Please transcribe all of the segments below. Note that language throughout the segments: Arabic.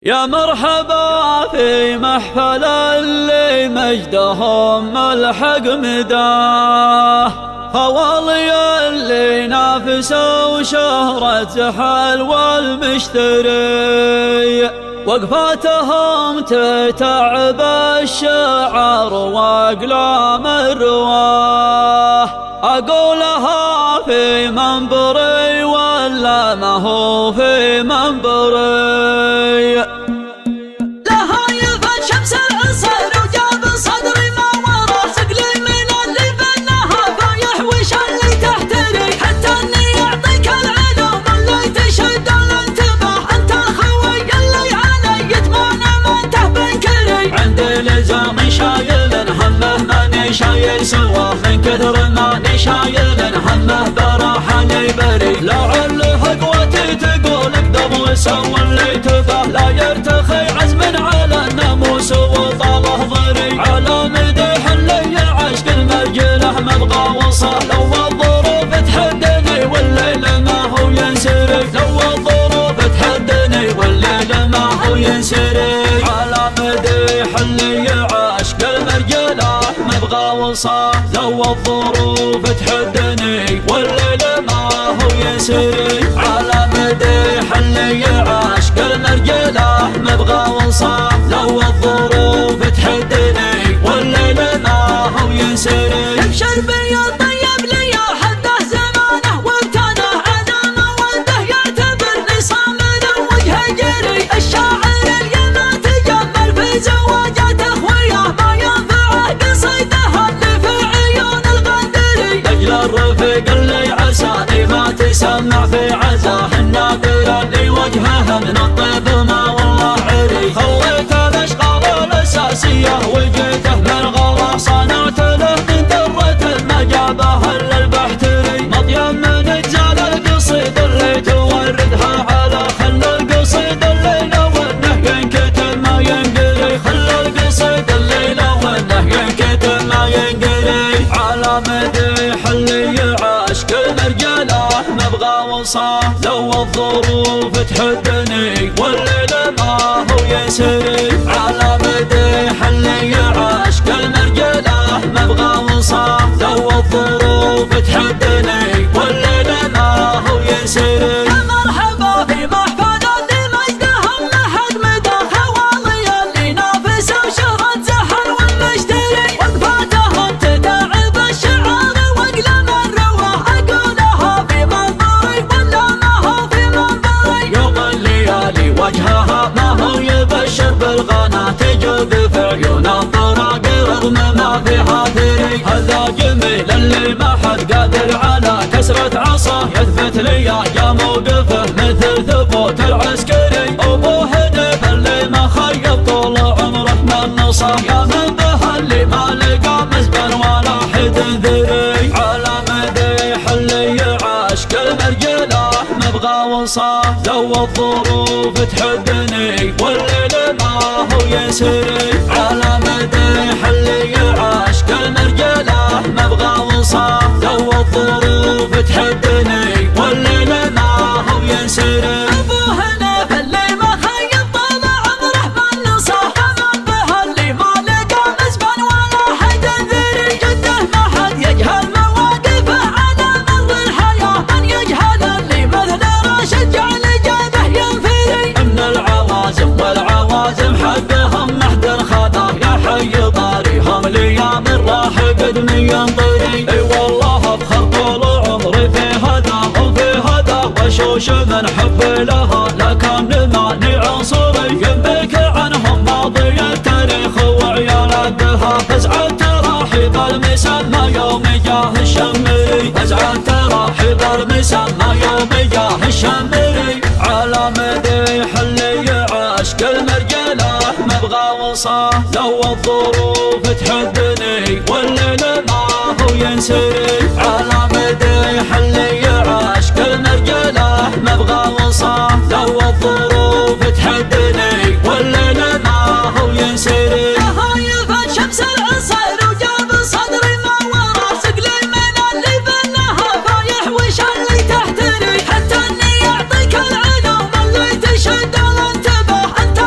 يا مرحبا في محفل اللي مجدهم ملحق مداه، خوالي اللي نافسوا شهرة زحل والمشتري، وقفاتهم تتعب الشعر واقلام الرواه. اقولها في منبري ولا ما هو في منبري، لها يفت شمس العصر وجاب صدري ما وراه، سقلي من اللي فنها فايح وش اللي تحتري، حتى اني يعطيك العلوم اللي تشد الانتباه، انت الخوي اللي علي يتمنى ما انت بنكري. عندي لزام شايل همه ماني شايل سواه، من كثر ماني شايل همه براحني بري. لعل هقوتي تقول اكذب وسوى اللي تباه، لا يرتخي عزم على الناموس وطاله ضري. على مديح اللي عشق المرجله مبغى وصاه، لو الظروف تحدني والليل ما هو ينسري، لو الظروف تحدني والليل ما هو ينسري. على مديح اللي عشق المرجله مبغى وصاه، لو الظروف تحدني والليل ما هو ينسري. على مديح اللي عشق المرجله مبغى وصاه، لو الظروف تحدني والليل ما هو ينسري. ابشر بي طيب لي حده زمانه وابتنى على موده، يعتبرني صامل وجه جري. الشاعر اللي ما تجمل في زواجات اخويه ما ينفعه قصيده اللي في عيون الغدري. لاجل الرفيق اللي عساني ما تسمع في عزاه، النادر اللي وجهه من الطيب ما والله عري. خليت الاشغال الاساسيه وجيته من غلا، صنعت له من درة ما جابه الا البحتري. مطيم من اجزال القصيد اللي توردها على خل القصيد اللي لو انه ينكتب ما ينقري، خل القصيد اللي لو انه ينكتب ما ينقري. على مديح اللي عشق المرجله مبغى وصاه، لو الظروف تحدني والليل ما هو ينسري. على مديح اللي عشق المرجله مبغى وصاه، لو الظروف تحدني والليل ما هو ينسري. يا مرحبا في محفل اللي مجدهم لحد مدى، خوالي اللي نافسوا شهرة زحل والمشتري، وقفاتهم تتعب الشعر واقلام الرواه. اقولها في منظري ولا ما هو في منظري، يوم الليالي وجهها ما هو يبشر بالغنى، تجود في عيون الطراق رغم ما في حاضري. هذا جميل اللي ما حد قادر على كسرة عصاه، يثبت لي يا موقفه مثل ثبوت العسكري. ابو هدف اللي ما خيب طول عمره من نصاه، يا من به اللي ما لقى مزبل ولا حد ذري. على مديح اللي عشق المرجله مبغى وصاه، لو الظروف تحدني والليل ما هو ينسري. على مديح اللي عشق المرجله مبغى وصاه، لو الظروف تحدني والليل ما هو ينسري. ابو هنف اللي ما خيب طال عمره من نصاه، كمان به اللي ما لقى مزبل ولا حد ذري. جده ما حد يجهل مواقفه على مر الحياه، من يجهل اللي مثل راشد جعل جابه ينفري. من العوازم والعوازم حقهم محد خذاه، يا حي طاريهم ليام راح قدمي ينطري. اي والله افخر طول عمري في هذا وفي هذا، وشوش من حب لها لكن ماني عنصري. ينبك عنهم ماضي التاريخ وعيالاتها، فزعت تراحيب المسمى يوم جاه الشمري، فزعت تراحيب المسمى يوم جاه الشمري. على مديح اللي عشق المرجله مبغى وصاه، لو الظروف تحدني والليل ما هو ينسري. على مديح اللي عشق المرجله مبغى وصاه، لو الظروف تحدني والليل ما هو ينسري. لها يفت شمس العصر وجاب صدري ما وراه، سقلي من اللي فنها فايح وش اللي تحتري، حتى اني يعطيك العلوم اللي تشد الانتباه، انت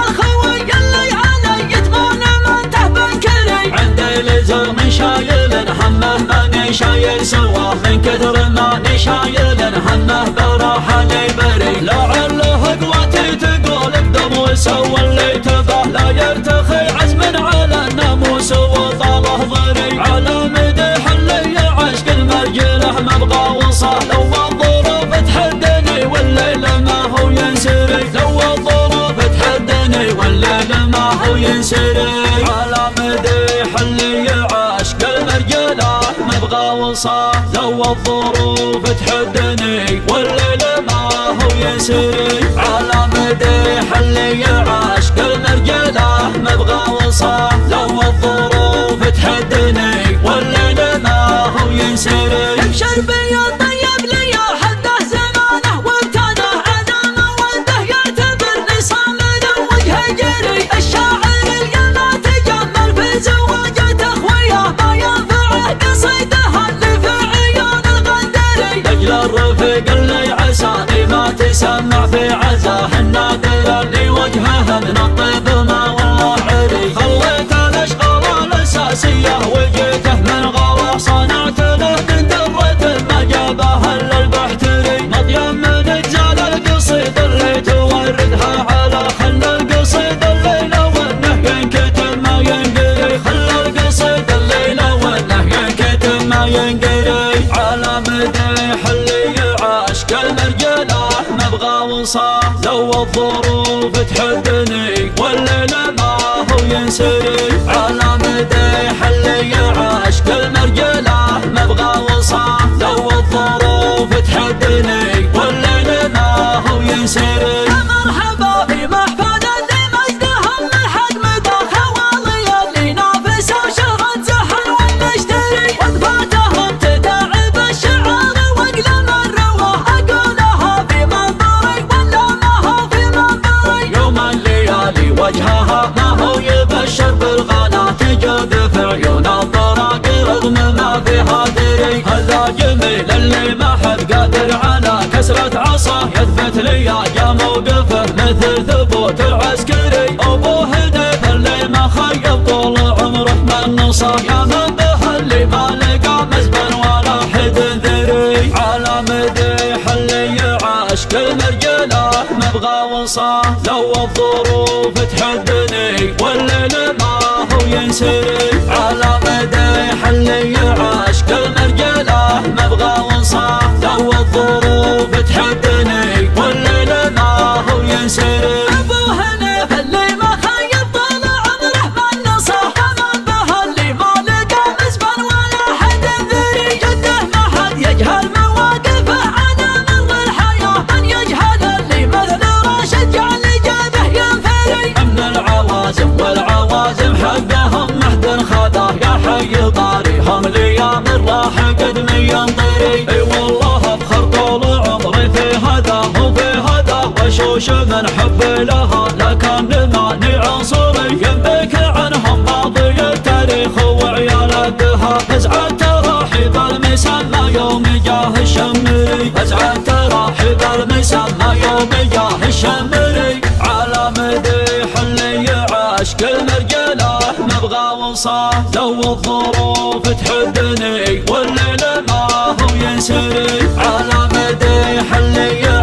شايل همه ماني شايل سواه من كثر ماني شايل همه براح لي بري لعله قوتي تقول اقدم وسوى اللي تباه لا يرتخي عزم على الناموس وطاله ضري على مدح اللي عشق المرجله مبغى وصاه لو الظروف تحدني والليل ما هو ينسري لو الظروف تحدني والليل ما هو ينسري على مدح اللي عشق المرجله مبغى وصاه لو الظروف تحدني والليل ما هو ينسري على مدح اللي عشق المرجله مبغى وصاه لو الظروف تحدني والليل ما هو ينسري ابشر بيا طيب لي حده زمانه وابتدى انا موده يعتبرني صامد وجهه جري الشاعر اليما تجمل في زواجه اخويه ما ينفعه قصيدها اللي في عيون الغدري اجل الرفيق اللي عساني ما تسمع في عزاه النادر اللي وجهه من الطيب ما والله عري خليت الاشغال الاساسيه وجيته من غواه صنعت له من درة ما جابها الا البحتري مضيم من اجزال القصيد اللي توردها على خل القصيد الليله وانه ينكتب ما ينقري خل القصيد الليله وانه ينكتب ما ينقري على مدح اللي عشق المرجله مبغى وصاه لو الظروف تحدني والليل ما هو ينسري على مدح اللي عشق المرجله مبغى وصاه لو الظروف تحدني والليل ما هو ينسري مرحبا في محفل اللي مجدهم من حد مدى خوالي اللي نافس وشغل زحل والمشتري وقفاتهم تداعب الشعار واقلم الرواه اقولها في منظري ولا ما هو في منظري يوم الليالي وجهها ما هو يبشر بالغلا تجود في عيون الطراق رغم ما فيها دري هذا جميل اللي ما حد قادر على كسرة عصاه يثبت لي يا موقفه مثل ثبوت العسكري ابو هديف اللي ما خيب طول عمره من نصاه يا من به اللي ما لقى مزبن ولا حد ذري على مدح اللي عشق المرجله مبغى وصاه لو الظروف تحدني والليل ما هو ينسري على مدح اللي عشق المرجله مبغى وصاه لو الظروف تحدني والليل ما هو ينسري ابو هنيف اللي ما خيب طول عمره من نصاه كمان به اللي ما لقى مزبن ولا حد ذري جده ما حد يجهل مواقفه انا مر الحياه من يجهل اللي مثل راشد جعل جابه ينفري من العوازم والعوازم حقهم محد خذاه يا حي طاريهم ليام راح قد ينطري اي والله افخر طول عمري في هذا وفي هذا وشوش من حب لها لكن ماني عنصري ينبك عنهم ماضي التاريخ وعيال الدها ازعل تراحيب المسمى يوم جاه الشمري ازعل تراحيب المسمى يوم جاه الشمري على مدح اللي عشق المرجله مبغى وصاه لو الظروف تحدني والليل ما هو ينسري على مدح اللي